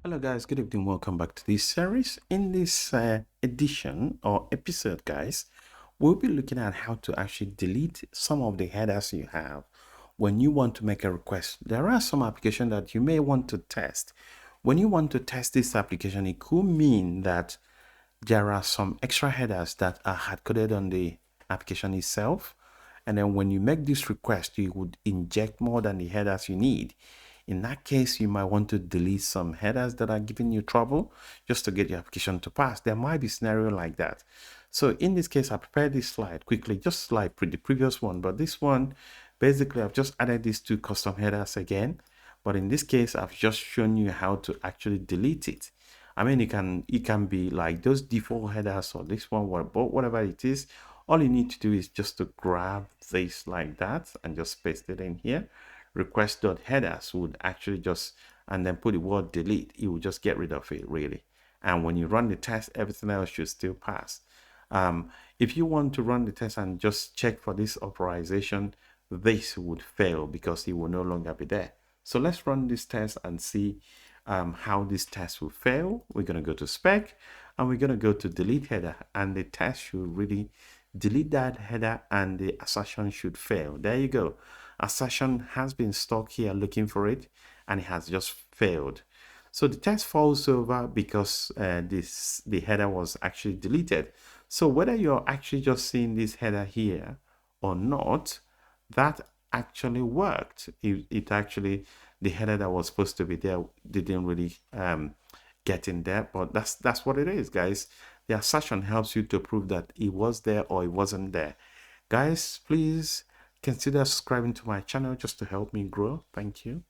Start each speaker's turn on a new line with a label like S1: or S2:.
S1: Hello guys, good evening, welcome back to this series. In this edition or episode guys, we'll be looking at how to actually delete some of the headers you have when you want to make a request. There are some applications that you may want to test. When you want to test this application, it could mean that there are some extra headers that are hard-coded on the application itself, and then when you make this request, you would inject more than the headers you need. In that case, you might want to delete some headers that are giving you trouble just to get your application to pass. There might be a scenario like that. So in this case, I prepared this slide quickly, just like the previous one, but this one, basically, I've just added these two custom headers again. But in this case, I've just shown you how to actually delete it. I mean, it can be like those default headers or this one, whatever it is. All you need to do is just to grab this like that and just paste it in here. Request.headers would actually just, and then put the word delete. It will just get rid of it really. And when you run the test, everything else should still pass. If you want to run the test and just check for this authorization, this would fail because it will no longer be there. So let's run this test and see how this test will fail. We're going to go to spec and we're going to go to delete header, and the test should really delete that header and the assertion should fail. There you go. Assertion has been stuck here looking for it and it has just failed. So the test falls over because the header was actually deleted. So whether you're actually just seeing this header here or not, that actually worked. It actually, the header that was supposed to be there didn't really get in there, but that's what it is, guys. The assertion helps you to prove that it was there or it wasn't there. Guys, please consider subscribing to my channel just to help me grow. Thank you.